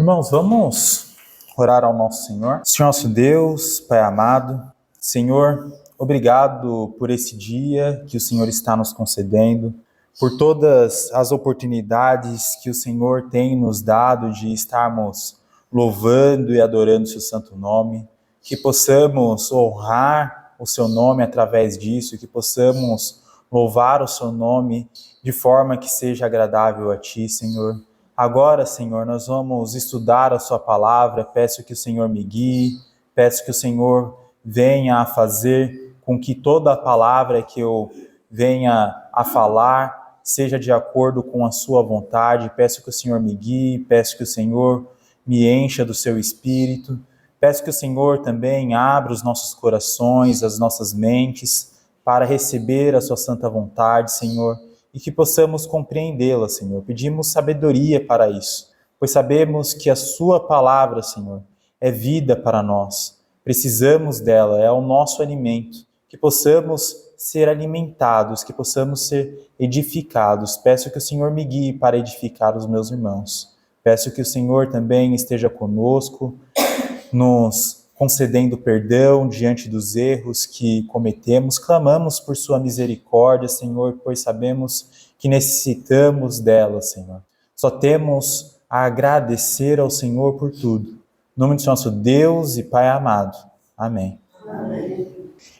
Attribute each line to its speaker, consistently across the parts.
Speaker 1: Irmãos, vamos orar ao nosso Senhor. Senhor nosso Deus, Pai amado, Senhor, obrigado por esse dia que o Senhor está nos concedendo, por todas as oportunidades que o Senhor tem nos dado de estarmos louvando e adorando o seu santo nome, que possamos honrar o seu nome através disso, que possamos louvar o seu nome de forma que seja agradável a ti, Senhor. Agora, Senhor, nós vamos estudar a sua palavra, peço que o Senhor me guie, peço que o Senhor venha a fazer com que toda a palavra que eu venha a falar seja de acordo com a sua vontade, peço que o Senhor me guie, peço que o Senhor me encha do seu Espírito, peço que o Senhor também abra os nossos corações, as nossas mentes, para receber a sua santa vontade, Senhor, e que possamos compreendê-la, Senhor. Pedimos sabedoria para isso, pois sabemos que a sua palavra, Senhor, é vida para nós. Precisamos dela, é o nosso alimento. Que possamos ser alimentados, que possamos ser edificados. Peço que o Senhor me guie para edificar os meus irmãos. Peço que o Senhor também esteja conosco, nos concedendo perdão diante dos erros que cometemos. Clamamos por sua misericórdia, Senhor, pois sabemos que necessitamos dela, Senhor. Só temos a agradecer ao Senhor por tudo. Em nome de nosso Deus e Pai amado. Amém. Amém.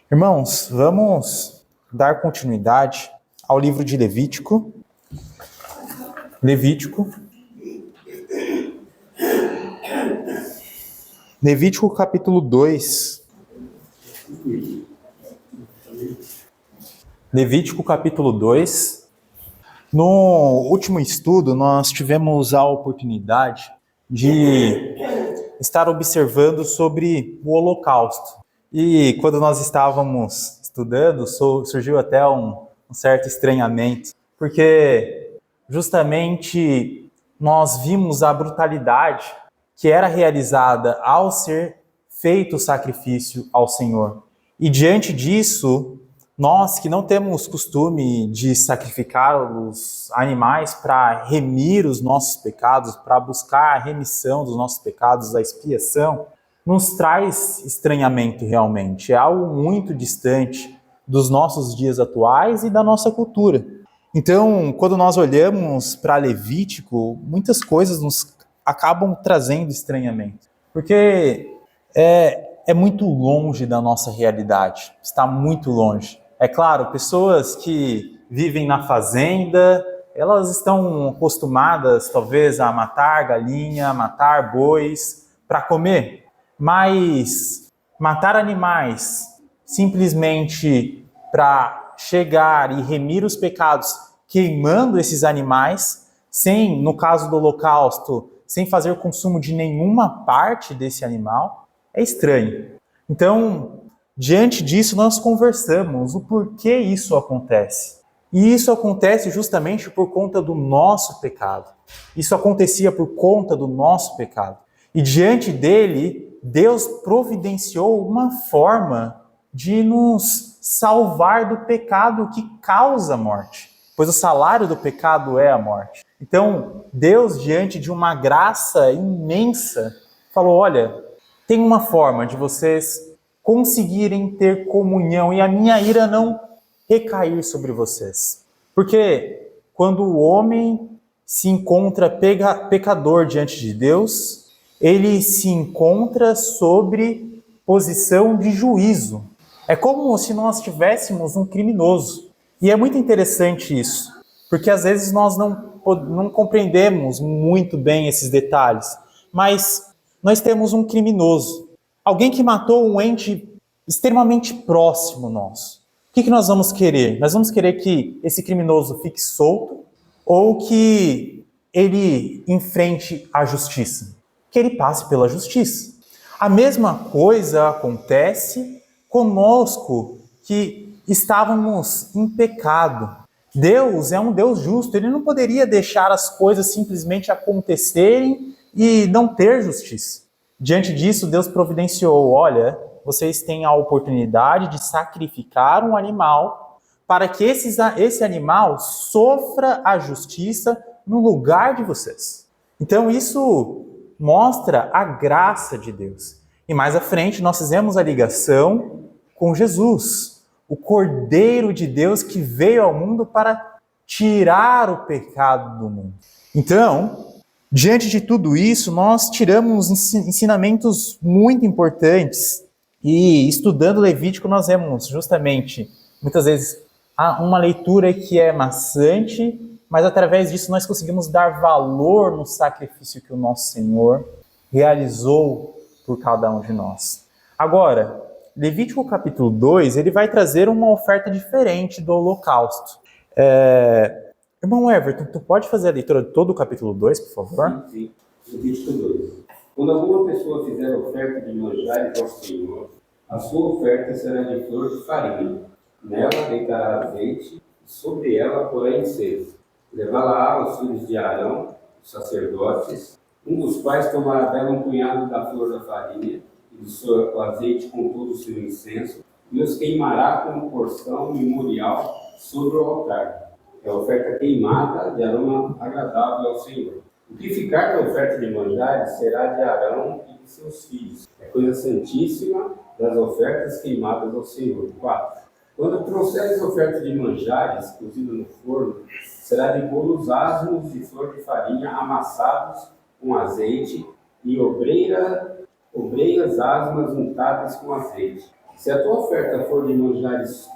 Speaker 1: Irmãos, vamos dar continuidade ao livro de Levítico. Levítico capítulo 2. Levítico capítulo 2. No último estudo, nós tivemos a oportunidade de estar observando sobre o Holocausto. E quando nós estávamos estudando, surgiu até um certo estranhamento, porque justamente nós vimos a brutalidade que era realizada ao ser feito o sacrifício ao Senhor. E diante disso, nós que não temos costume de sacrificar os animais para remir os nossos pecados, para buscar a remissão dos nossos pecados, a expiação, nos traz estranhamento realmente. É algo muito distante dos nossos dias atuais e da nossa cultura. Então, quando nós olhamos para Levítico, muitas coisas nos acabam trazendo estranhamento, porque é muito longe da nossa realidade, está muito longe. É claro, pessoas que vivem na fazenda, elas estão acostumadas talvez a matar galinha, matar bois para comer, mas matar animais simplesmente para chegar e remir os pecados queimando esses animais, sem, no caso do holocausto, sem fazer consumo de nenhuma parte desse animal, é estranho. Então, diante disso, nós conversamos o porquê isso acontece. E isso acontece justamente por conta do nosso pecado. Isso acontecia por conta do nosso pecado. E diante dele, Deus providenciou uma forma de nos salvar do pecado que causa a morte, pois o salário do pecado é a morte. Então, Deus, diante de uma graça imensa, falou, olha, tem uma forma de vocês conseguirem ter comunhão e a minha ira não recair sobre vocês. Porque quando o homem se encontra pecador diante de Deus, ele se encontra sobre posição de juízo. É como se nós tivéssemos um criminoso. E é muito interessante isso, porque às vezes nós não compreendemos muito bem esses detalhes, mas nós temos um criminoso, alguém que matou um ente extremamente próximo nosso. O que nós vamos querer? Nós vamos querer que esse criminoso fique solto ou que ele enfrente a justiça? Que ele passe pela justiça. A mesma coisa acontece conosco que estávamos em pecado. Deus é um Deus justo, ele não poderia deixar as coisas simplesmente acontecerem e não ter justiça. Diante disso, Deus providenciou, olha, vocês têm a oportunidade de sacrificar um animal para que esse animal sofra a justiça no lugar de vocês. Então isso mostra a graça de Deus. E mais à frente nós fizemos a ligação com Jesus, o Cordeiro de Deus que veio ao mundo para tirar o pecado do mundo. Então, diante de tudo isso, nós tiramos ensinamentos muito importantes. E estudando Levítico, nós vemos justamente, muitas vezes, uma leitura que é maçante, mas através disso nós conseguimos dar valor no sacrifício que o nosso Senhor realizou por cada um de nós. Agora, Levítico capítulo 2, ele vai trazer uma oferta diferente do holocausto. Irmão Everton, tu pode fazer a leitura de todo o capítulo 2, por favor?
Speaker 2: Sim. Levítico 2. Quando alguma pessoa fizer oferta de manjares ao Senhor, a sua oferta será de flor de farinha. Nela deitará azeite, e sobre ela porá incenso. Levá-la aos filhos de Arão, os sacerdotes, um dos quais tomará dela um punhado da flor da farinha, e do seu azeite com todo o seu incenso, e os queimará como porção memorial sobre o altar. É a oferta queimada de aroma agradável ao Senhor. O que ficar da oferta de manjares será de Arão e de seus filhos. É coisa santíssima das ofertas queimadas ao Senhor. 4. Quando trouxeres oferta de manjares cozida no forno, será de bolos asmos de flor de farinha amassados com azeite e obreiras asmas untadas com azeite. Se a tua oferta for de manjares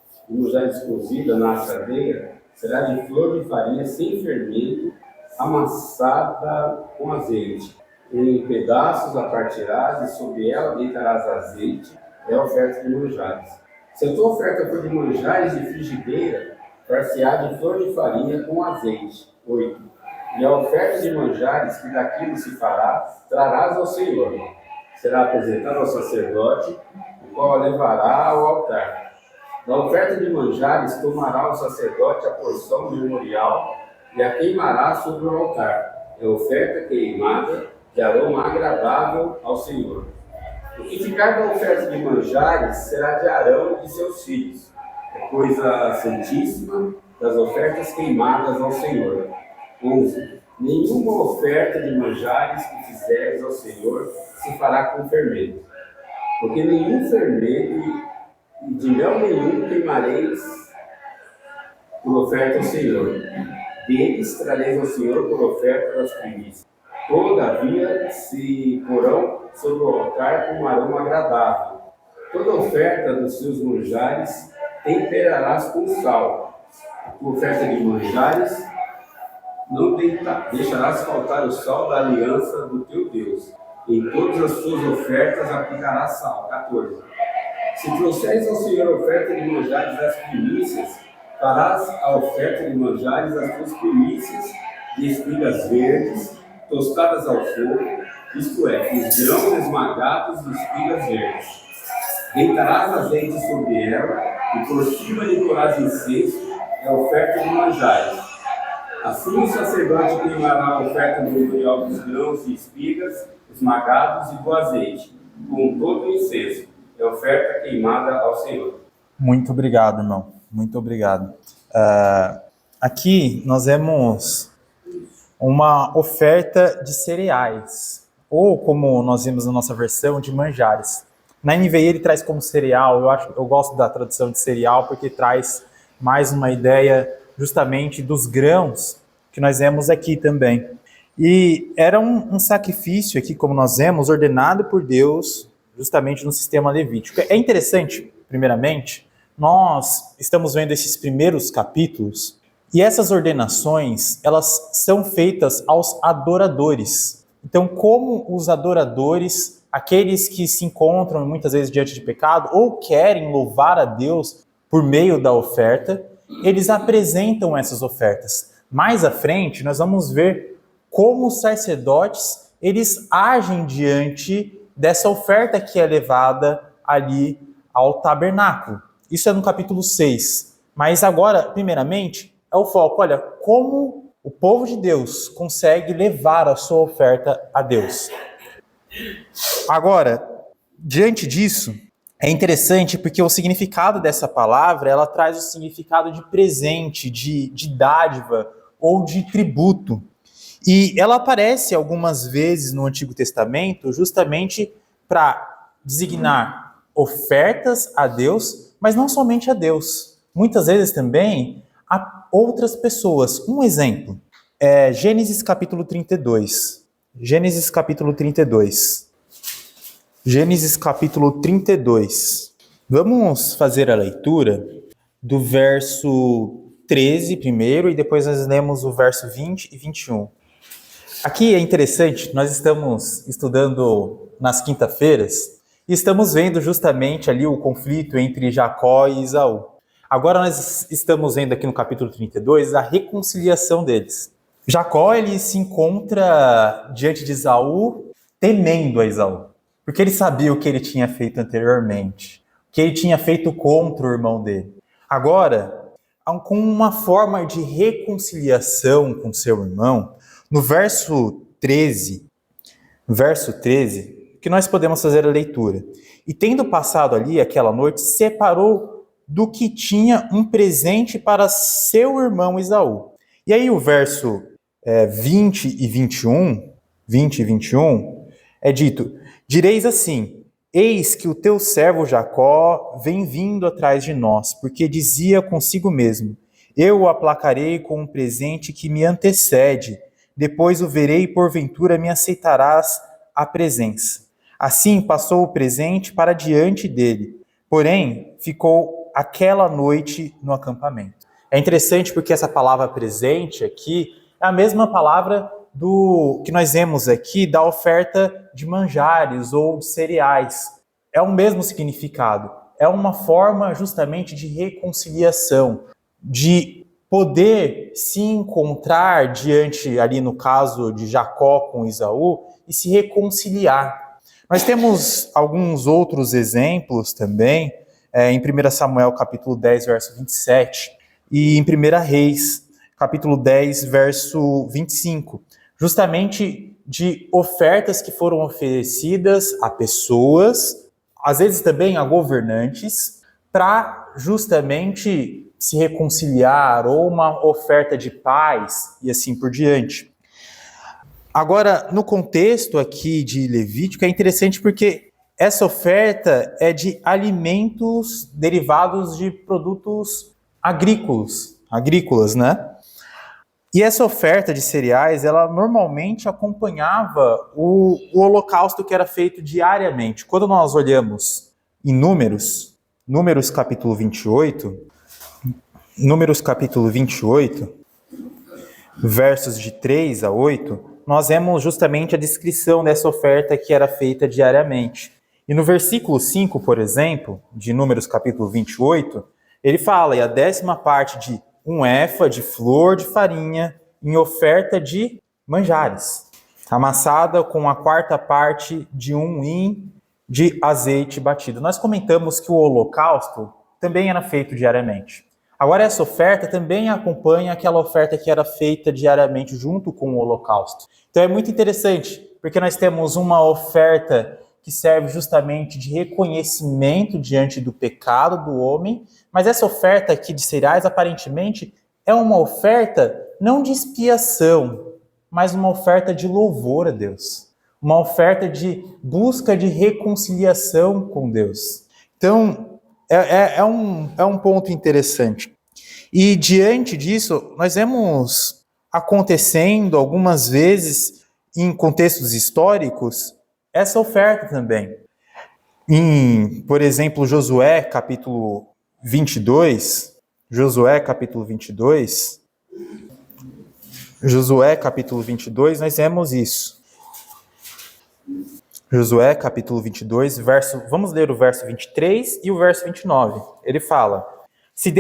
Speaker 2: cozida na assadeira, será de flor de farinha sem fermento, amassada com azeite. Em pedaços a partirás e sobre ela deitarás azeite, é a oferta de manjares. Se a tua oferta for de manjares de frigideira, far-se-á de flor de farinha com azeite. 8. E a oferta de manjares que daquilo se fará, trarás ao Senhor. Será apresentada ao sacerdote, o qual a levará ao altar. Da oferta de manjares tomará o sacerdote a porção memorial e a queimará sobre o altar. É oferta queimada de aroma agradável ao Senhor. O que ficar da oferta de manjares será de Arão e de seus filhos. É coisa santíssima das ofertas queimadas ao Senhor. 11. Nenhuma oferta de manjares que fizeres ao Senhor se fará com fermento, porque nenhum fermento e de mel nenhum queimareis por oferta ao Senhor. Deles trareis ao Senhor por oferta das primícias. Todavia se porão sobre o altar com um aroma agradável. Toda oferta dos seus manjares temperarás com sal. A tua oferta de manjares não deixarás faltar o sal da aliança do teu Deus. Em todas as suas ofertas aplicarás sal. 14. Se trouxeres ao Senhor oferta de manjares das primícias, farás a oferta de manjares das tuas primícias de espigas verdes, tostadas ao fogo, isto é, os grãos esmagados de espigas verdes. Deitarás azeite sobre ela, e por cima lhe porás incenso, é a oferta de manjares. Assim o sacerdote queimará a oferta memorial dos grãos de espigas esmagados e do azeite, com todo o incenso. É oferta queimada ao Senhor.
Speaker 1: Muito obrigado, irmão. Muito obrigado. Aqui nós vemos uma oferta de cereais, ou como nós vimos na nossa versão, de manjares. Na NVI ele traz como cereal, eu gosto da tradução de cereal porque traz mais uma ideia justamente dos grãos que nós vemos aqui também. E era um sacrifício aqui, como nós vemos, ordenado por Deus justamente no sistema levítico. É interessante, primeiramente, nós estamos vendo esses primeiros capítulos e essas ordenações, elas são feitas aos adoradores. Então, como os adoradores, aqueles que se encontram muitas vezes diante de pecado ou querem louvar a Deus por meio da oferta, eles apresentam essas ofertas. Mais à frente, nós vamos ver como os sacerdotes, eles agem diante dessa oferta que é levada ali ao tabernáculo. Isso é no capítulo 6. Mas agora, primeiramente, é o foco. Olha, como o povo de Deus consegue levar a sua oferta a Deus. Agora, diante disso, é interessante porque o significado dessa palavra, ela traz o significado de presente, de dádiva ou de tributo. E ela aparece algumas vezes no Antigo Testamento justamente para designar ofertas a Deus, mas não somente a Deus. Muitas vezes também a outras pessoas. Um exemplo é Gênesis capítulo 32. Gênesis capítulo 32. Gênesis capítulo 32. Vamos fazer a leitura do verso 13 primeiro e depois nós lemos o verso 20 e 21. Aqui é interessante, nós estamos estudando nas quinta-feiras e estamos vendo justamente ali o conflito entre Jacó e Esaú. Agora nós estamos vendo aqui no capítulo 32 a reconciliação deles. Jacó, ele se encontra diante de Esaú temendo a Esaú, porque ele sabia o que ele tinha feito anteriormente, o que ele tinha feito contra o irmão dele. Agora, com uma forma de reconciliação com seu irmão, no verso 13, que nós podemos fazer a leitura. E tendo passado ali aquela noite, separou do que tinha um presente para seu irmão Esaú. E aí o verso 20 e 21, é dito: direis assim: eis que o teu servo Jacó vem vindo atrás de nós, porque dizia consigo mesmo: eu o aplacarei com um presente que me antecede, depois o verei e porventura me aceitarás a presença. Assim passou o presente para diante dele, porém ficou aquela noite no acampamento. É interessante porque essa palavra presente aqui é a mesma palavra do que nós vemos aqui da oferta de manjares ou de cereais. É o mesmo significado. É uma forma justamente de reconciliação, de poder se encontrar diante, ali no caso de Jacó com Esaú, e se reconciliar. Nós temos alguns outros exemplos também, em 1 Samuel capítulo 10, verso 27, e em 1 Reis capítulo 10, verso 25, justamente de ofertas que foram oferecidas a pessoas, às vezes também a governantes, para justamente se reconciliar, ou uma oferta de paz, e assim por diante. Agora, no contexto aqui de Levítico, é interessante porque essa oferta é de alimentos derivados de produtos agrícolas, né? E essa oferta de cereais, ela normalmente acompanhava o holocausto que era feito diariamente. Quando nós olhamos em Números capítulo 28, versos de 3 a 8, nós vemos justamente a descrição dessa oferta que era feita diariamente. E no versículo 5, por exemplo, de Números capítulo 28, ele fala: e a 10ª parte de um efa de flor de farinha em oferta de manjares, amassada com a 4ª parte de um hin de azeite batido. Nós comentamos que o holocausto também era feito diariamente. Agora, essa oferta também acompanha aquela oferta que era feita diariamente junto com o holocausto. Então é muito interessante, porque nós temos uma oferta que serve justamente de reconhecimento diante do pecado do homem, mas essa oferta aqui de cereais, aparentemente, é uma oferta não de expiação, mas uma oferta de louvor a Deus. Uma oferta de busca de reconciliação com Deus. Então, é um ponto interessante. E diante disso, nós vemos acontecendo algumas vezes, em contextos históricos, essa oferta também. Por exemplo, Josué capítulo 22, nós vemos isso. Josué capítulo 22, vamos ler o verso 23 e o verso 29. Ele fala: se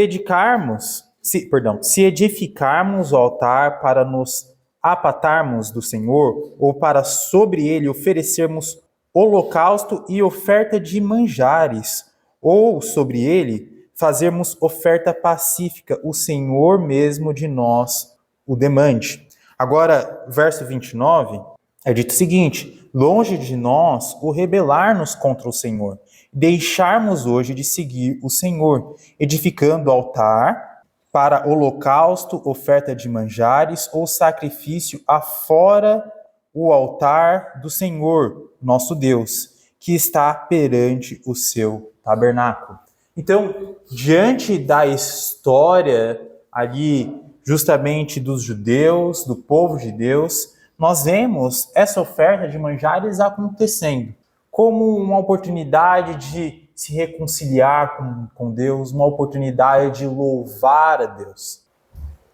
Speaker 1: edificarmos o altar para nos apartarmos do Senhor, ou para sobre ele oferecermos holocausto e oferta de manjares, ou sobre ele fazermos oferta pacífica, o Senhor mesmo de nós o demande. Agora, verso 29, é dito o seguinte: longe de nós o rebelar-nos contra o Senhor, deixarmos hoje de seguir o Senhor, edificando altar para holocausto, oferta de manjares ou sacrifício afora o altar do Senhor, nosso Deus, que está perante o seu tabernáculo. Então, diante da história ali, justamente dos judeus, do povo de Deus, nós vemos essa oferta de manjares acontecendo como uma oportunidade de se reconciliar com Deus, uma oportunidade de louvar a Deus.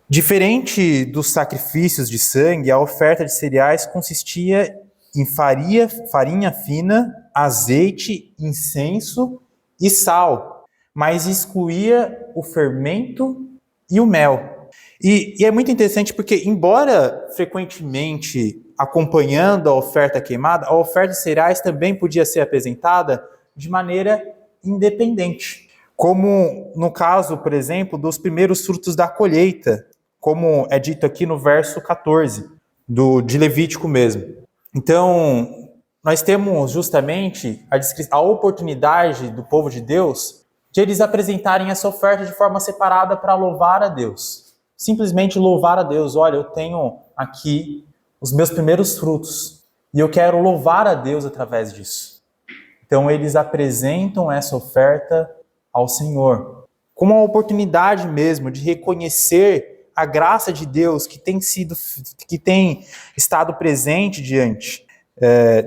Speaker 1: Diferente dos sacrifícios de sangue, a oferta de cereais consistia em farinha fina, azeite, incenso e sal, mas excluía o fermento e o mel. E é muito interessante porque, embora frequentemente acompanhando a oferta queimada, a oferta de cereais também podia ser apresentada de maneira independente. Como no caso, por exemplo, dos primeiros frutos da colheita, como é dito aqui no verso 14, de Levítico mesmo. Então, nós temos justamente a oportunidade do povo de Deus de eles apresentarem essa oferta de forma separada para louvar a Deus. Simplesmente louvar a Deus. Olha, eu tenho aqui os meus primeiros frutos e eu quero louvar a Deus através disso. Então, eles apresentam essa oferta ao Senhor como uma oportunidade mesmo de reconhecer a graça de Deus que tem estado presente diante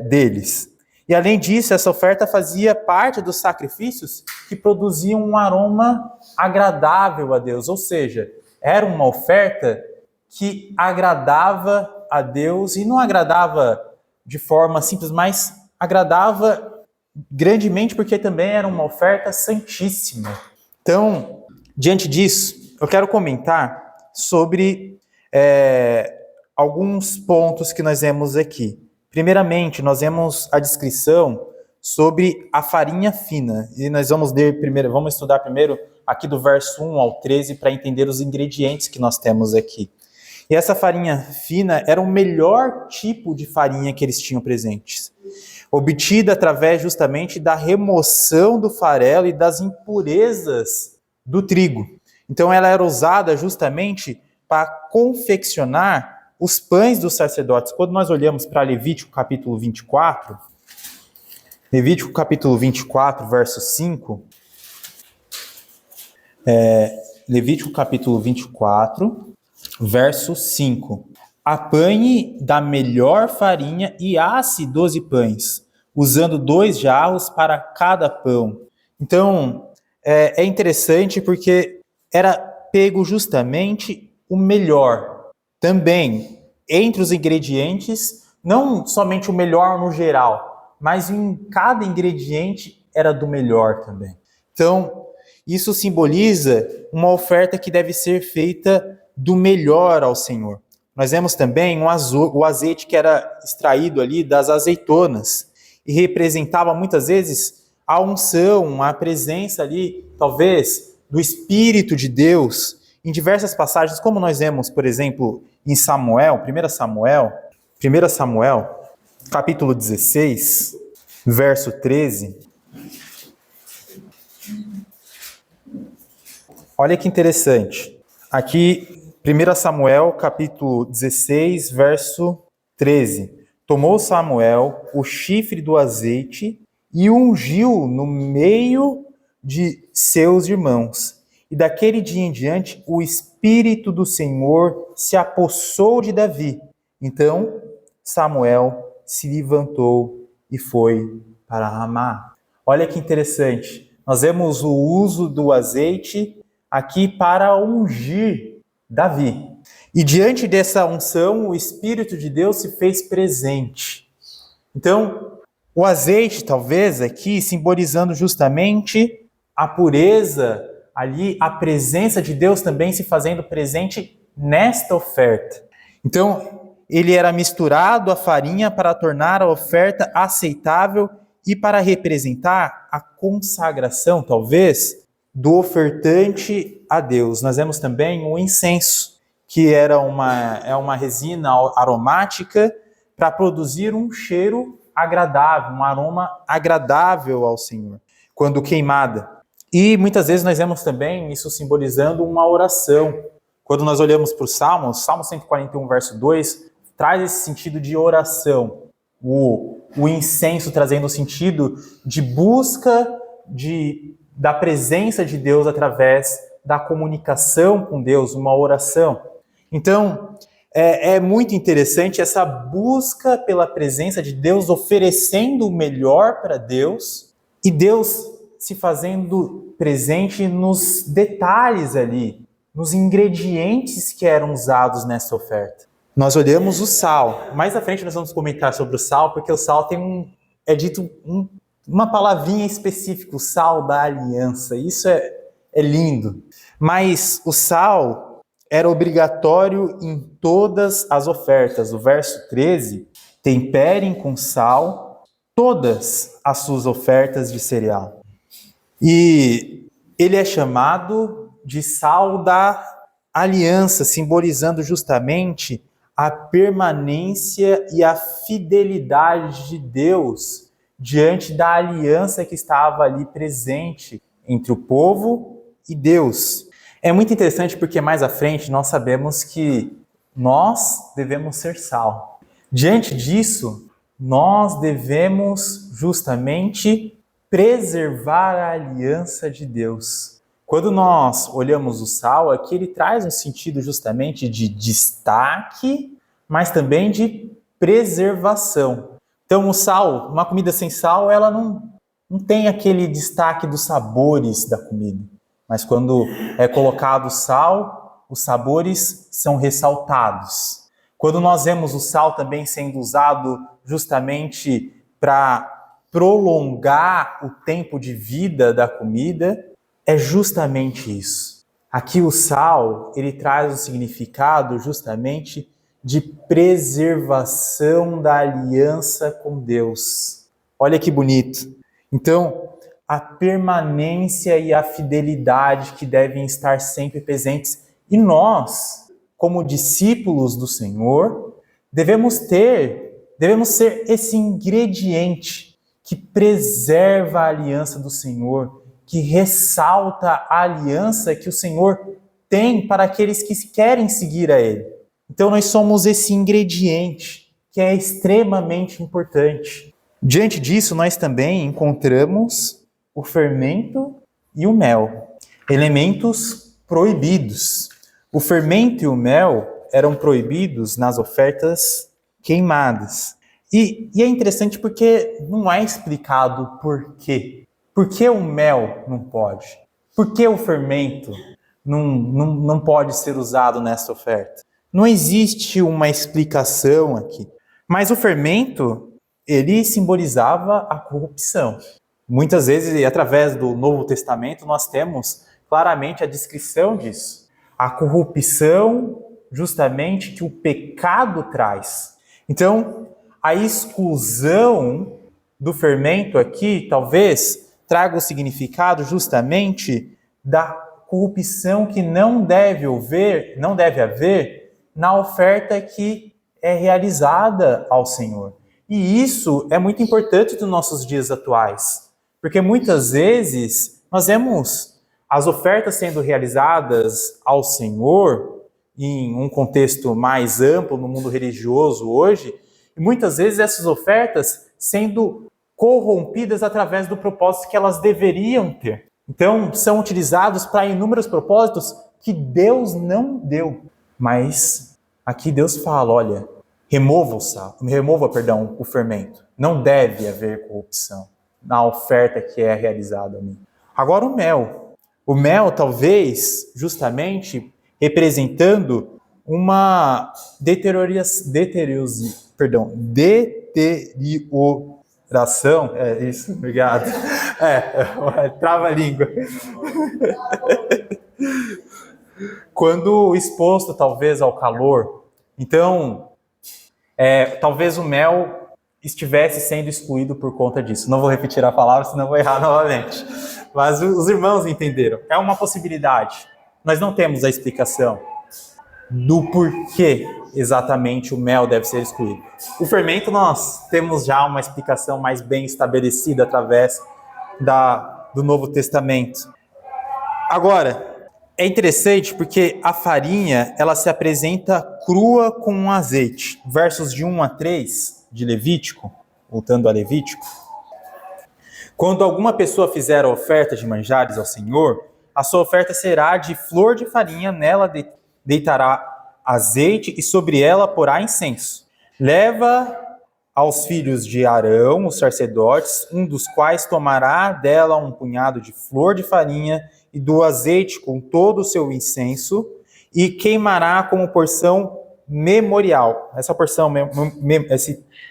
Speaker 1: deles. E além disso, essa oferta fazia parte dos sacrifícios que produziam um aroma agradável a Deus, ou seja, era uma oferta que agradava a Deus e não agradava de forma simples, mas agradava grandemente porque também era uma oferta santíssima. Então, diante disso, eu quero comentar sobre alguns pontos que nós vemos aqui. Primeiramente, nós vemos a descrição sobre a farinha fina. E nós vamos estudar primeiro aqui do verso 1 ao 13 para entender os ingredientes que nós temos aqui. E essa farinha fina era o melhor tipo de farinha que eles tinham presentes, obtida através justamente da remoção do farelo e das impurezas do trigo. Então ela era usada justamente para confeccionar os pães dos sacerdotes. Quando nós olhamos para Levítico capítulo 24, verso 5, Levítico capítulo 24, verso 5. Apanhe da melhor farinha e asse 12 pães, usando 2 jarros para cada pão. Então, é interessante porque era pego justamente o melhor. Também, entre os ingredientes, não somente o melhor no geral, mas em cada ingrediente era do melhor também. Então, isso simboliza uma oferta que deve ser feita do melhor ao Senhor. Nós vemos também o azeite que era extraído ali das azeitonas e representava muitas vezes a unção, a presença ali, talvez, do Espírito de Deus. Em diversas passagens, como nós vemos, por exemplo, em 1 Samuel, capítulo 16, verso 13. Olha que interessante. Aqui, 1 Samuel, capítulo 16, verso 13. Tomou Samuel o chifre do azeite e ungiu no meio de seus irmãos. E daquele dia em diante, o Espírito do Senhor se apossou de Davi. Então, Samuel se levantou e foi para Ramá. Olha que interessante. Nós vemos o uso do azeite aqui para ungir Davi. E diante dessa unção, o Espírito de Deus se fez presente. Então, o azeite, talvez, aqui, simbolizando justamente a pureza ali, a presença de Deus também se fazendo presente nesta oferta. Então, ele era misturado à farinha para tornar a oferta aceitável e para representar a consagração, talvez, do ofertante a Deus. Nós vemos também o incenso, que era uma resina aromática para produzir um cheiro agradável, um aroma agradável ao Senhor, quando queimada. E muitas vezes nós vemos também isso simbolizando uma oração. Quando nós olhamos para o Salmo 141, verso 2, traz esse sentido de oração. O incenso trazendo o sentido de busca da presença de Deus através da comunicação com Deus, uma oração. Então, é muito interessante essa busca pela presença de Deus, oferecendo o melhor para Deus, e Deus se fazendo presente nos detalhes ali, nos ingredientes que eram usados nessa oferta. Nós olhamos o sal. Mais à frente nós vamos comentar sobre o sal, porque o sal tem uma palavrinha específica, o sal da aliança. Isso é lindo. Mas o sal era obrigatório em todas as ofertas. O verso 13, temperem com sal todas as suas ofertas de cereal. E ele é chamado de sal da aliança, simbolizando justamente a permanência e a fidelidade de Deus diante da aliança que estava ali presente entre o povo e Deus. É muito interessante porque mais à frente nós sabemos que nós devemos ser sal. Diante disso, nós devemos justamente preservar a aliança de Deus. Quando nós olhamos o sal, aqui ele traz um sentido justamente de destaque, mas também de preservação. Então o sal, uma comida sem sal, ela não tem aquele destaque dos sabores da comida. Mas quando é colocado sal, os sabores são ressaltados. Quando nós vemos o sal também sendo usado justamente para prolongar o tempo de vida da comida, é justamente isso. Aqui o sal, ele traz o significado justamente de preservação da aliança com Deus. Olha que bonito. Então, a permanência e a fidelidade que devem estar sempre presentes. E nós, como discípulos do Senhor, devemos ser esse ingrediente que preserva a aliança do Senhor, que ressalta a aliança que o Senhor tem para aqueles que querem seguir a Ele. Então nós somos esse ingrediente que é extremamente importante. Diante disso, nós também encontramos o fermento e o mel, elementos proibidos. O fermento e o mel eram proibidos nas ofertas queimadas. E é interessante porque não é explicado por quê. Por que o mel não pode? Por que o fermento não pode ser usado nessa oferta? Não existe uma explicação aqui. Mas o fermento, ele simbolizava a corrupção. Muitas vezes, através do Novo Testamento, nós temos claramente a descrição disso. A corrupção, justamente, que o pecado traz. Então, a exclusão do fermento aqui, talvez, traga o significado justamente da corrupção que não deve haver na oferta que é realizada ao Senhor. E isso é muito importante nos nossos dias atuais, porque muitas vezes nós vemos as ofertas sendo realizadas ao Senhor em um contexto mais amplo no mundo religioso hoje, e muitas vezes essas ofertas sendo corrompidas através do propósito que elas deveriam ter. Então, são utilizados para inúmeros propósitos que Deus não deu. Mas aqui Deus fala, olha, remova o fermento. Não deve haver corrupção na oferta que é realizada ali. Agora o mel. O mel, talvez, justamente, representando uma deterioração. É isso, obrigado. Trava a língua. Quando exposto, talvez, ao calor. Então, talvez o mel estivesse sendo excluído por conta disso. Não vou repetir a palavra, senão vou errar novamente. Mas os irmãos entenderam. É uma possibilidade. Nós não temos a explicação do porquê exatamente o mel deve ser excluído. O fermento nós temos já uma explicação mais bem estabelecida através do Novo Testamento. Agora, é interessante porque a farinha, ela se apresenta crua com um azeite. Versos de 1 a 3 de Levítico, voltando a Levítico. Quando alguma pessoa fizer a oferta de manjares ao Senhor, a sua oferta será de flor de farinha, nela deitará azeite e sobre ela porá incenso. Leva aos filhos de Arão, os sacerdotes, um dos quais tomará dela um punhado de flor de farinha e do azeite com todo o seu incenso e queimará como porção memorial. Essa porção,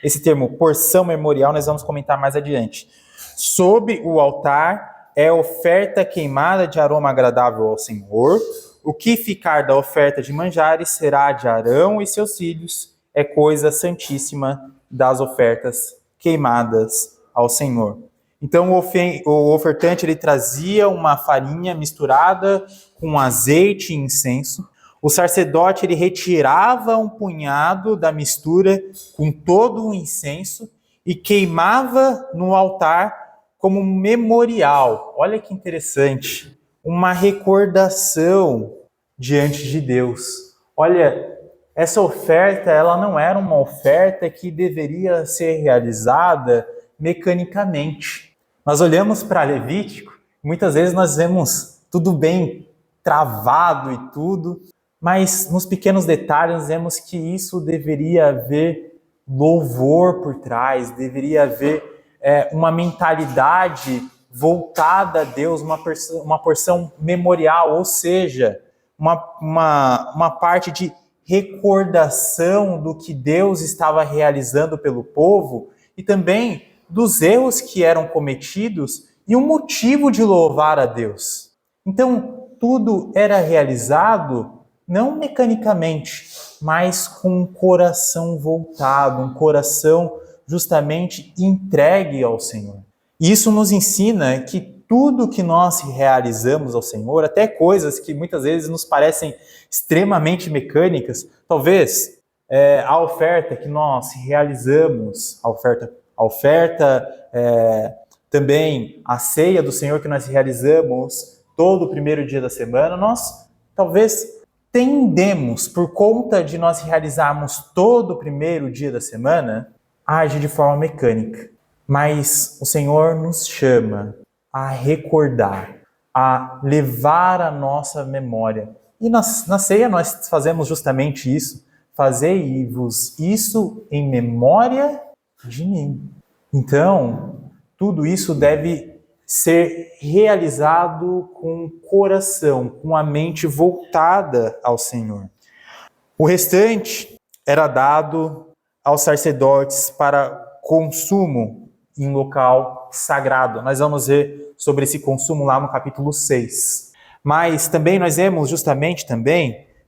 Speaker 1: esse termo porção memorial, nós vamos comentar mais adiante. Sob o altar é oferta queimada de aroma agradável ao Senhor. O que ficar da oferta de manjares será de Arão e seus filhos, é coisa santíssima das ofertas queimadas ao Senhor. Então o ofertante ele trazia uma farinha misturada com azeite e incenso. O sacerdote ele retirava um punhado da mistura com todo o incenso e queimava no altar como um memorial. Olha que interessante, uma recordação diante de Deus. Olha, essa oferta, ela não era uma oferta que deveria ser realizada mecanicamente. Nós olhamos para Levítico, muitas vezes nós vemos tudo bem travado e tudo, mas nos pequenos detalhes nós vemos que isso deveria haver louvor por trás, deveria haver uma mentalidade voltada a Deus, uma porção memorial, ou seja, uma parte de recordação do que Deus estava realizando pelo povo e também dos erros que eram cometidos e um motivo de louvar a Deus. Então, tudo era realizado não mecanicamente, mas com um coração voltado, um coração justamente entregue ao Senhor. E isso nos ensina que tudo que nós realizamos ao Senhor, até coisas que muitas vezes nos parecem extremamente mecânicas, talvez a oferta que nós realizamos, também a ceia do Senhor que nós realizamos todo o primeiro dia da semana, nós talvez tendemos, por conta de nós realizarmos todo o primeiro dia da semana, a agir de forma mecânica. Mas o Senhor nos chama a recordar, a levar a nossa memória. E na ceia nós fazemos justamente isso. Fazei-vos isso em memória de mim. Então, tudo isso deve ser realizado com o coração, com a mente voltada ao Senhor. O restante era dado aos sacerdotes para consumo em local sagrado. Nós vamos ver sobre esse consumo lá no capítulo 6. Mas também nós vemos justamente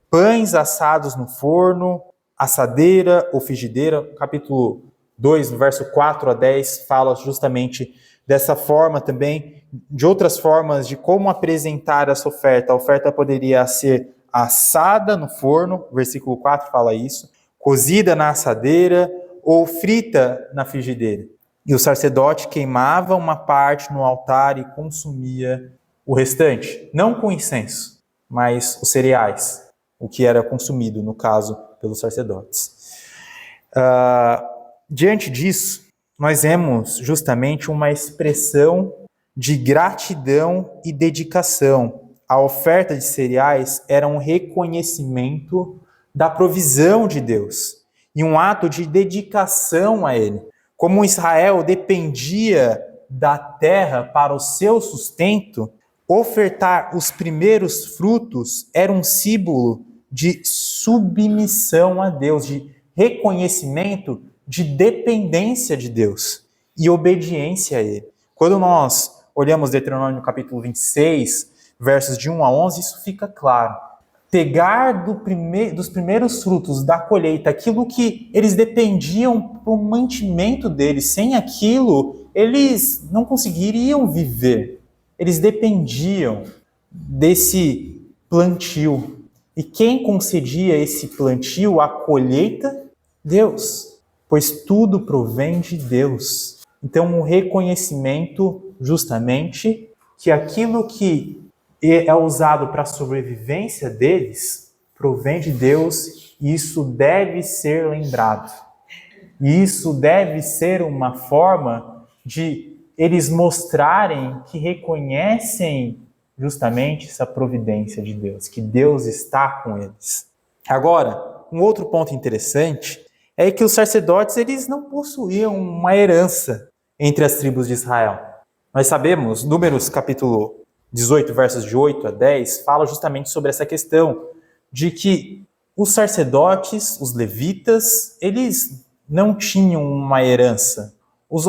Speaker 1: pães assados no forno, assadeira ou frigideira. Capítulo 2, no verso 4 a 10, fala justamente dessa forma também, de outras formas de como apresentar essa oferta. A oferta poderia ser assada no forno, versículo 4 fala isso, cozida na assadeira ou frita na frigideira. E o sacerdote queimava uma parte no altar e consumia o restante, não com incenso, mas os cereais, o que era consumido, no caso, pelos sacerdotes. Diante disso, nós vemos justamente uma expressão de gratidão e dedicação. A oferta de cereais era um reconhecimento da provisão de Deus e um ato de dedicação a Ele. Como Israel dependia da terra para o seu sustento, ofertar os primeiros frutos era um símbolo de submissão a Deus, de reconhecimento de dependência de Deus e obediência a Ele. Quando nós olhamos Deuteronômio capítulo 26, versos de 1 a 11, isso fica claro. Pegar dos primeiros frutos da colheita, aquilo que eles dependiam para o mantimento deles, sem aquilo, eles não conseguiriam viver. Eles dependiam desse plantio. E quem concedia esse plantio, a colheita? Deus. Pois tudo provém de Deus. Então, um reconhecimento, justamente, que aquilo que é usado para a sobrevivência deles, provém de Deus, e isso deve ser lembrado. E isso deve ser uma forma de eles mostrarem que reconhecem justamente essa providência de Deus, que Deus está com eles. Agora, um outro ponto interessante é que os sacerdotes eles não possuíam uma herança entre as tribos de Israel. Nós sabemos, Números capítulo 18, versos de 8 a 10, fala justamente sobre essa questão de que os sacerdotes, os levitas, eles não tinham uma herança.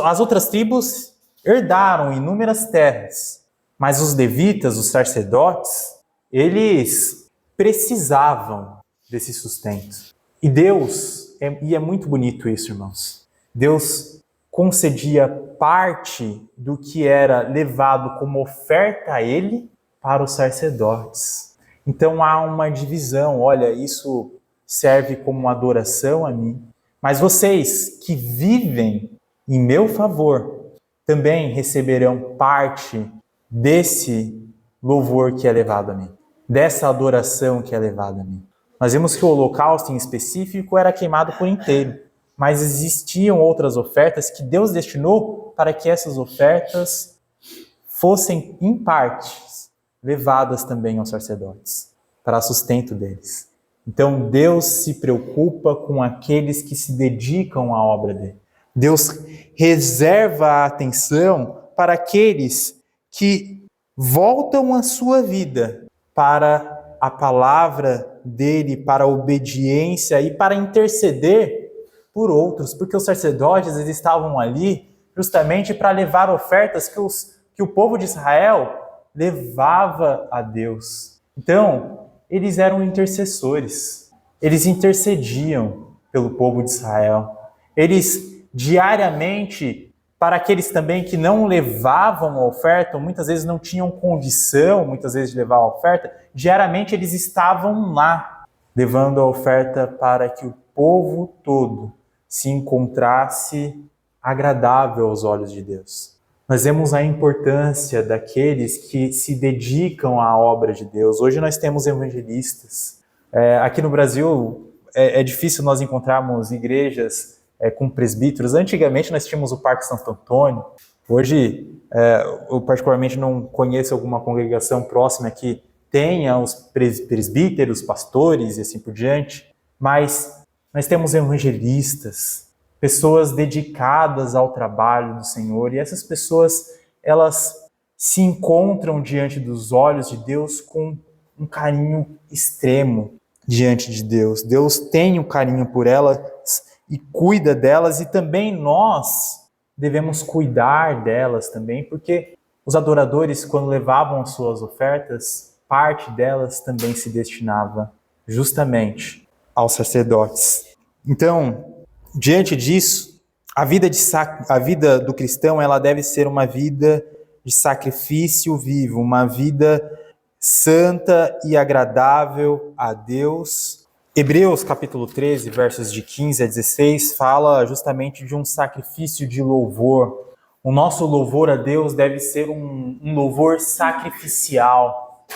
Speaker 1: As outras tribos herdaram inúmeras terras, mas os levitas, os sacerdotes, eles precisavam desse sustento. E Deus, e é muito bonito isso, irmãos, Deus concedia parte do que era levado como oferta a ele para os sacerdotes. Então há uma divisão, olha, isso serve como adoração a mim, mas vocês que vivem em meu favor também receberão parte desse louvor que é levado a mim, dessa adoração que é levada a mim. Nós vimos que o holocausto em específico era queimado por inteiro, mas existiam outras ofertas que Deus destinou para que essas ofertas fossem, em partes, levadas também aos sacerdotes, para sustento deles. Então Deus se preocupa com aqueles que se dedicam à obra dele. Deus reserva a atenção para aqueles que voltam a sua vida para a palavra dele, para a obediência e para interceder por outros, porque os sacerdotes eles estavam ali justamente para levar ofertas que o povo de Israel levava a Deus. Então, eles eram intercessores, eles intercediam pelo povo de Israel. Eles diariamente, para aqueles também que não levavam a oferta, ou muitas vezes não tinham condição, muitas vezes de levar a oferta, diariamente eles estavam lá, levando a oferta para que o povo todo se encontrasse agradável aos olhos de Deus. Nós vemos a importância daqueles que se dedicam à obra de Deus. Hoje nós temos evangelistas. Aqui no Brasil é difícil nós encontrarmos igrejas com presbíteros. Antigamente nós tínhamos o Parque Santo Antônio. Hoje eu particularmente não conheço alguma congregação próxima que tenha os presbíteros, pastores e assim por diante, mas nós temos evangelistas, pessoas dedicadas ao trabalho do Senhor, e essas pessoas, elas se encontram diante dos olhos de Deus com um carinho extremo diante de Deus. Deus tem um carinho por elas e cuida delas, e também nós devemos cuidar delas também, porque os adoradores, quando levavam as suas ofertas, parte delas também se destinava justamente aos sacerdotes. Então, diante disso, a vida do cristão ela deve ser uma vida de sacrifício vivo, uma vida santa e agradável a Deus. Hebreus capítulo 13, versos de 15 a 16, fala justamente de um sacrifício de louvor. O nosso louvor a Deus deve ser um louvor sacrificial.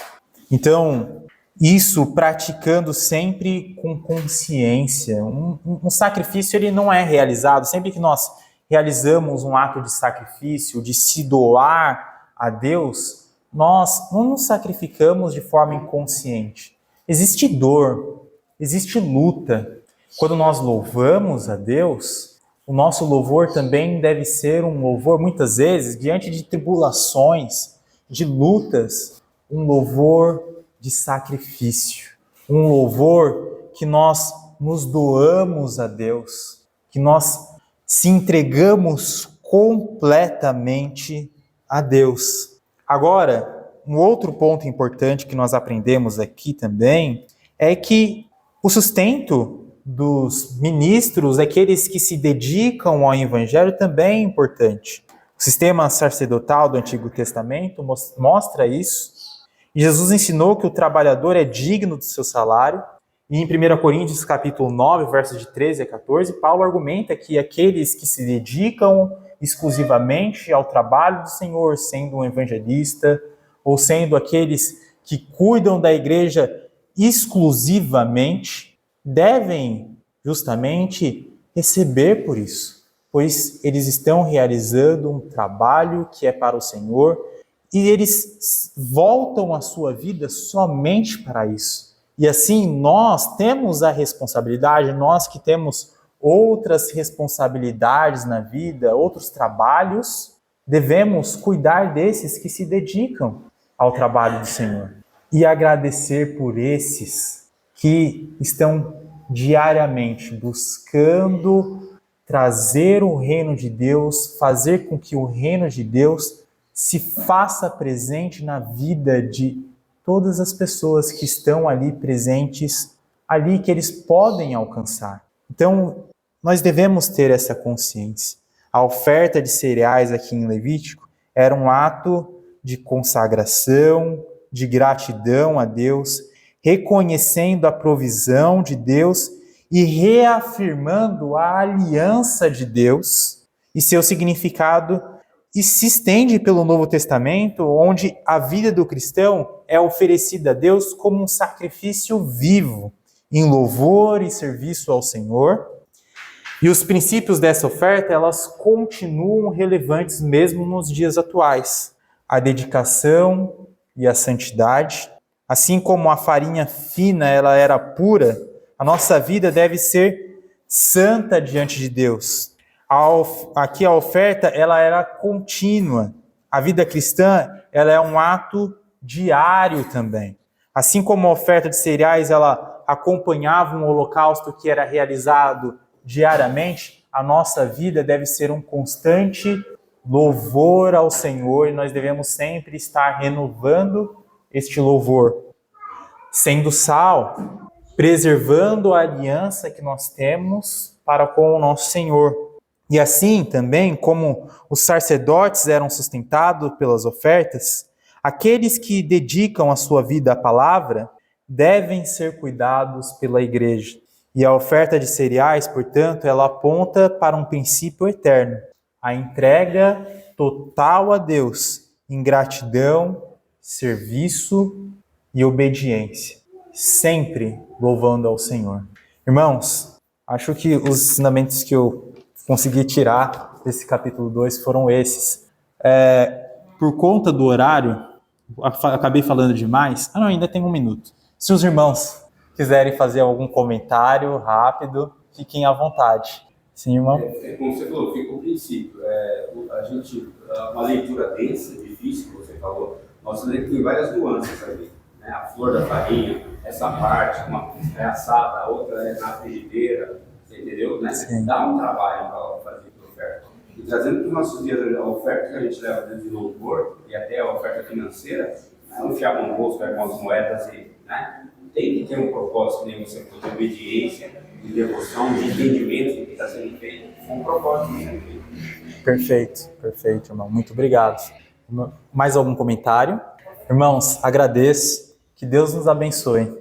Speaker 1: Então, isso praticando sempre com consciência. Um sacrifício ele não é realizado. Sempre que nós realizamos um ato de sacrifício, de se doar a Deus, nós não nos sacrificamos de forma inconsciente. Existe dor, existe luta. Quando nós louvamos a Deus, o nosso louvor também deve ser um louvor, muitas vezes, diante de tribulações, de lutas, um louvor de sacrifício, um louvor que nós nos doamos a Deus, que nós se entregamos completamente a Deus. Agora, um outro ponto importante que nós aprendemos aqui também é que o sustento dos ministros, aqueles que se dedicam ao Evangelho, também é importante. O sistema sacerdotal do Antigo Testamento mostra isso. Jesus ensinou que o trabalhador é digno do seu salário. E em 1 Coríntios capítulo 9, versos de 13 a 14, Paulo argumenta que aqueles que se dedicam exclusivamente ao trabalho do Senhor, sendo um evangelista, ou sendo aqueles que cuidam da igreja exclusivamente, devem justamente receber por isso, pois eles estão realizando um trabalho que é para o Senhor e eles voltam a sua vida somente para isso. E assim nós temos a responsabilidade, nós que temos outras responsabilidades na vida, outros trabalhos, devemos cuidar desses que se dedicam ao trabalho do Senhor e agradecer por esses que estão diariamente buscando trazer o reino de Deus, fazer com que o reino de Deus se faça presente na vida de todas as pessoas que estão ali presentes, ali que eles podem alcançar. Então, nós devemos ter essa consciência. A oferta de cereais aqui em Levítico era um ato de consagração, de gratidão a Deus, reconhecendo a provisão de Deus e reafirmando a aliança de Deus e seu significado, e se estende pelo Novo Testamento, onde a vida do cristão é oferecida a Deus como um sacrifício vivo, em louvor e serviço ao Senhor. E os princípios dessa oferta, elas continuam relevantes mesmo nos dias atuais. A dedicação e a santidade, assim como a farinha fina ela era pura, a nossa vida deve ser santa diante de Deus. Aqui a oferta ela era contínua. A vida cristã ela é um ato diário também. Assim como a oferta de cereais ela acompanhava um holocausto que era realizado diariamente, a nossa vida deve ser um constante louvor ao Senhor e nós devemos sempre estar renovando este louvor, sendo sal, preservando a aliança que nós temos para com o nosso Senhor. E assim também, como os sacerdotes eram sustentados pelas ofertas, aqueles que dedicam a sua vida à palavra devem ser cuidados pela igreja. E a oferta de cereais, portanto, ela aponta para um princípio eterno, a entrega total a Deus, em gratidão, serviço e obediência, sempre louvando ao Senhor. Irmãos, acho que os ensinamentos que eu consegui tirar desse capítulo 2 foram esses. Por conta do horário, acabei falando demais. Não, ainda tem 1 minuto. Se os irmãos quiserem fazer algum comentário rápido, fiquem à vontade. Sim, irmão?
Speaker 2: Como você falou, fica o princípio. Uma leitura densa, difícil, como você falou, nossa leitura tem várias nuances ali. Né? A flor da farinha, essa parte, uma é assada, a outra é na frigideira, você entendeu? Né? Dá um trabalho para fazer a oferta. E trazendo para os nossos dias a oferta que a gente leva dentro de louvor, e até a oferta financeira, não enfiar a mão no bolso, pegar umas moedas e... Né? Tem que ter um propósito, nem você de obediência, de devoção, de entendimento do que está sendo feito, com um propósito de ser feito.
Speaker 1: Perfeito, irmão. Muito obrigado. Mais algum comentário? Irmãos, agradeço. Que Deus nos abençoe.